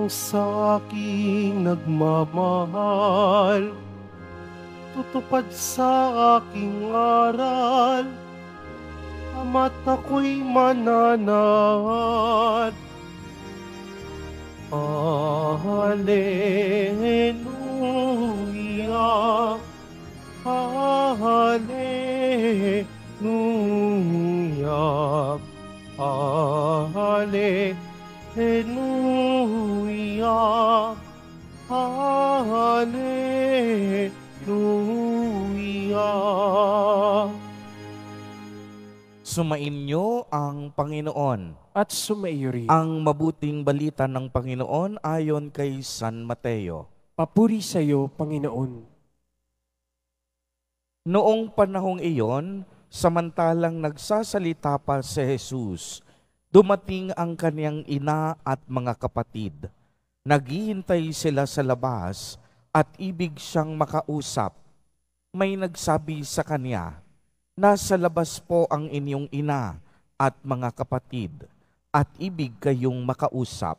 ang sa'king nagmamahal, tutupad sa aking aral, ama't ako'y mananaad. Hallelujah, Hallelujah, Hallelujah, Hallelujah. Sumainyo ang Panginoon. At sumaiyo rin. Ang mabuting balita ng Panginoon ayon kay San Mateo. Papuri sa iyo, Panginoon. Noong panahong iyon, samantalang nagsasalita pa si Jesus, dumating ang kaniyang ina at mga kapatid. Naghihintay sila sa labas at ibig siyang makausap. May nagsabi sa kanya, "Nasa labas po ang inyong ina at mga kapatid, at ibig kayong makausap."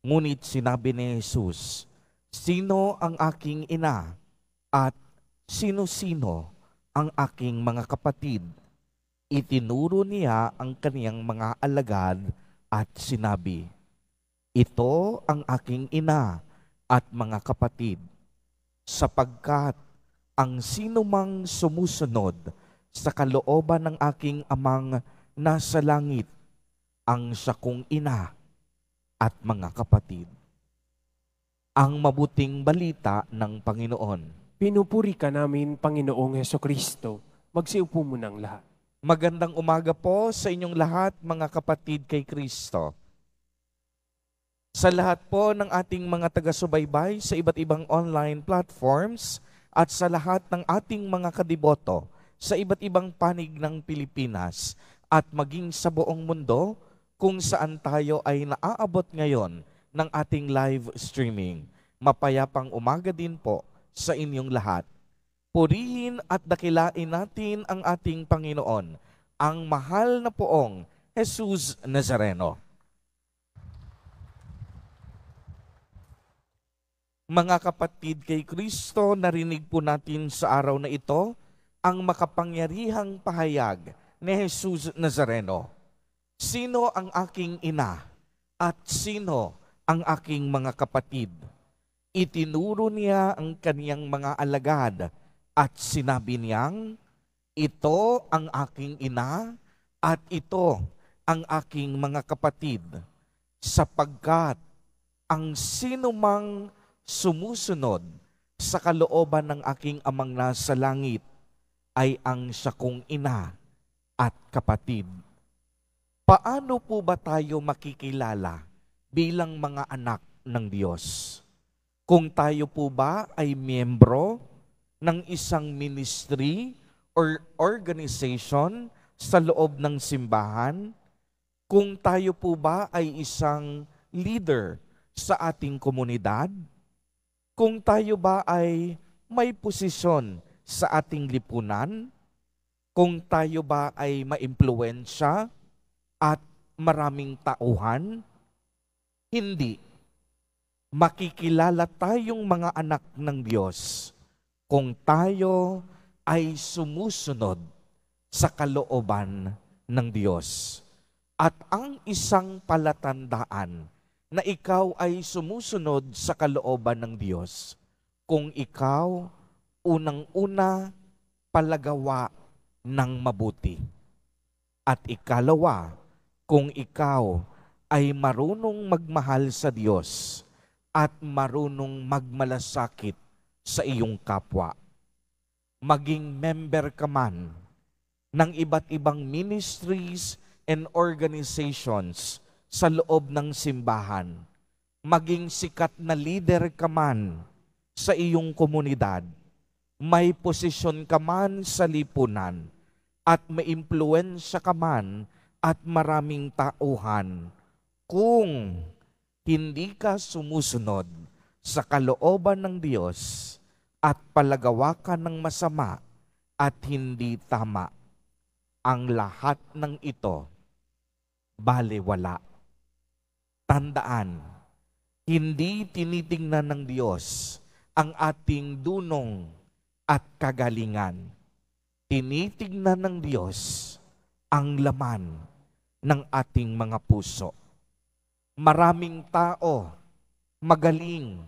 Ngunit sinabi ni Jesus, "Sino ang aking ina at sino-sino ang aking mga kapatid?" Itinuro niya ang kaniyang mga alagad at sinabi, "Ito ang aking ina at mga kapatid, sapagkat ang sinumang sumusunod sa kalooban ng aking amang nasa langit, ang siya kong ina at mga kapatid." Ang mabuting balita ng Panginoon. Pinupuri ka namin, Panginoong Hesukristo. Magsiupo mo ng lahat. Magandang umaga po sa inyong lahat, mga kapatid kay Kristo. Sa lahat po ng ating mga taga-subaybay sa iba't ibang online platforms at sa lahat ng ating mga kadiboto sa iba't ibang panig ng Pilipinas at maging sa buong mundo kung saan tayo ay naaabot ngayon ng ating live streaming. Mapayapang umaga din po sa inyong lahat. Purihin at dakilain natin ang ating Panginoon, ang mahal na poong Jesus Nazareno. Mga kapatid kay Kristo, narinig po natin sa araw na ito ang makapangyarihang pahayag ni Jesus Nazareno. Sino ang aking ina at sino ang aking mga kapatid? Itinuro niya ang kaniyang mga alagad at sinabi niyang, "Ito ang aking ina at ito ang aking mga kapatid, sapagkat ang sinumang sumusunod sa kalooban ng aking amang nasa langit ay ang siya kong ina at kapatid." Paano po ba tayo makikilala bilang mga anak ng Diyos? Kung tayo po ba ay miyembro ng isang ministry or organization sa loob ng simbahan, kung tayo po ba ay isang leader sa ating komunidad, kung tayo ba ay may posisyon sa ating lipunan, kung tayo ba ay maimpluwensya at maraming tauhan, hindi. Makikilala tayong mga anak ng Diyos kung tayo ay sumusunod sa kalooban ng Diyos. At ang isang palatandaan na ikaw ay sumusunod sa kalooban ng Diyos, kung ikaw unang-una palagawa ng mabuti. At ikalawa, kung ikaw ay marunong magmahal sa Diyos at marunong magmalasakit sa iyong kapwa. Maging member ka man ng iba't ibang ministries and organizations sa loob ng simbahan, maging sikat na leader ka man sa iyong komunidad, may posisyon ka man sa lipunan, at may impluwensya ka man at maraming tauhan, kung hindi ka sumusunod sa kalooban ng Diyos at palagawa ka ng masama at hindi tama, ang lahat ng ito balewala. Tandaan, Hindi tinitingnan ng Diyos ang ating dunong at kagalingan. Tinitingnan ng Diyos ang laman ng ating mga puso. Maraming tao, magaling,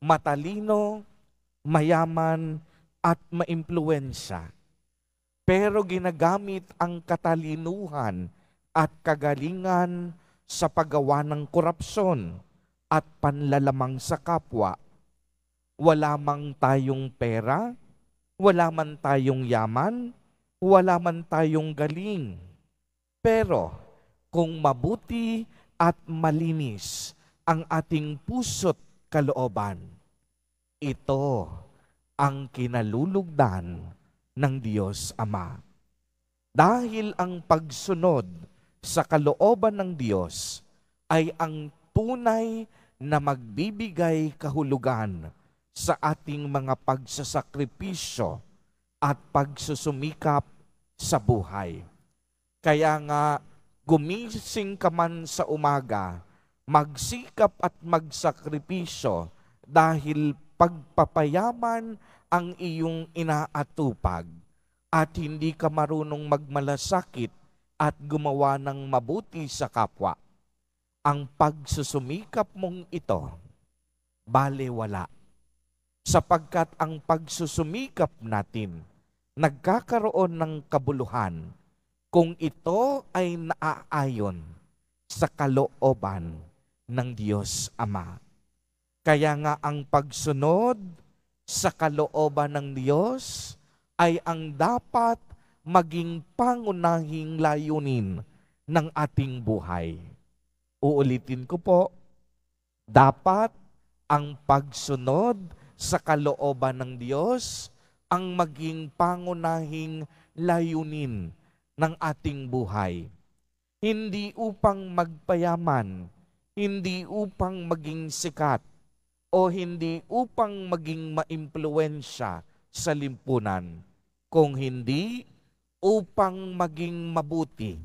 matalino, mayaman, at maimpluwensya. Pero ginagamit ang katalinuhan at kagalingan sa paggawa ng korupsyon at panlalamang sa kapwa. Wala mang tayong pera, wala man tayong yaman, wala man tayong galing. Pero kung mabuti at malinis ang ating puso't kalooban, ito ang kinalulugdan ng Diyos Ama. Dahil ang pagsunod sa kalooban ng Diyos ay ang tunay na magbibigay kahulugan sa ating mga pagsasakripisyo at pagsusumikap sa buhay. Kaya nga, gumising ka man sa umaga, magsikap at magsakripisyo dahil pagpapayaman ang iyong inaatupag at hindi ka marunong magmalasakit at gumawa ng mabuti sa kapwa. Ang pagsusumikap mong ito, balewala. Sapagkat ang pagsusumikap natin, nagkakaroon ng kabuluhan kung ito ay naaayon sa kalooban ng Diyos Ama. Kaya nga ang pagsunod sa kalooban ng Diyos ay ang dapat maging pangunahing layunin ng ating buhay. Uulitin ko po, dapat ang pagsunod sa kalooban ng Diyos ang maging pangunahing layunin ng ating buhay. Hindi upang magpayaman, hindi upang maging sikat, o hindi upang maging maimpluwensya sa limpunan, kung hindi upang maging mabuti,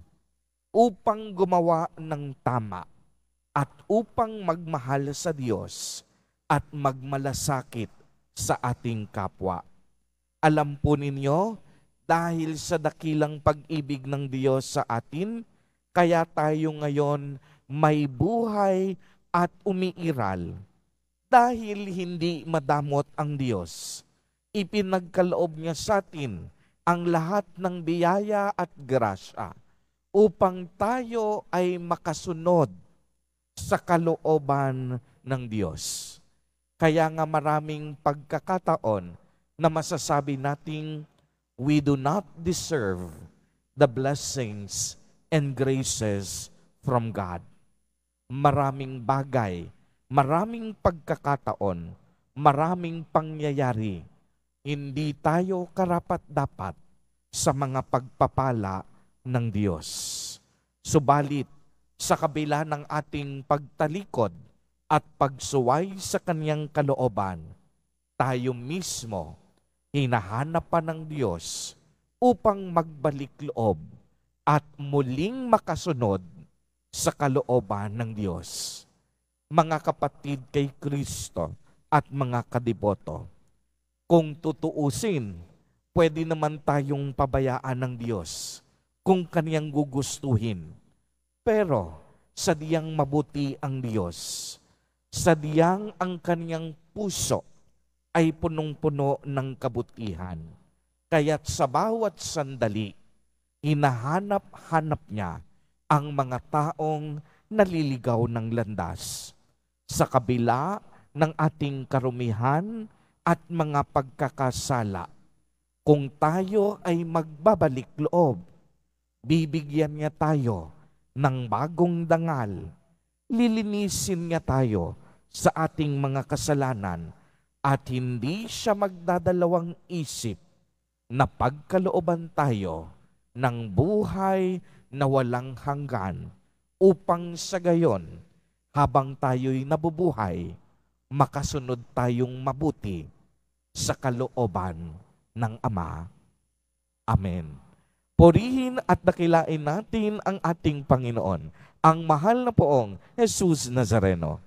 upang gumawa ng tama, at upang magmahal sa Diyos at magmalasakit sa ating kapwa. Alam po ninyo, dahil sa dakilang pag-ibig ng Diyos sa atin, kaya tayo ngayon may buhay at umiiral. Dahil hindi madamot ang Diyos, ipinagkaloob niya sa atin ang lahat ng biyaya at grasya upang tayo ay makasunod sa kalooban ng Diyos. Kaya nga maraming pagkakataon na masasabi nating we do not deserve the blessings and graces from God. Maraming bagay, maraming pagkakataon, maraming pangyayari, hindi tayo karapat-dapat sa mga pagpapala ng Diyos. Subalit, sa kabila ng ating pagtalikod at pagsuway sa Kanyang kalooban, tayo mismo hinahanap pa ng Diyos upang magbalik loob at muling makasunod sa kalooban ng Diyos. Mga kapatid kay Kristo at mga kadiboto, kung tutuusin, pwede naman tayong pabayaan ng Diyos kung Kaniyang gugustuhin. Pero sadyang mabuti ang Diyos, sadyang ang Kaniyang puso ay punong-puno ng kabutihan. Kaya't sa bawat sandali, hinahanap-hanap niya ang mga taong naliligaw ng landas. Sa kabila ng ating karumihan at mga pagkakasala, kung tayo ay magbabalik loob, bibigyan niya tayo ng bagong dangal, lilinisin niya tayo sa ating mga kasalanan, at hindi siya magdadalawang isip na pagkalooban tayo ng buhay na walang hanggan, upang sa gayon, habang tayo'y nabubuhay, makasunod tayong mabuti sa kalooban ng Ama. Amen. Purihin at dakilain natin ang ating Panginoon, ang mahal na poong Jesus Nazareno.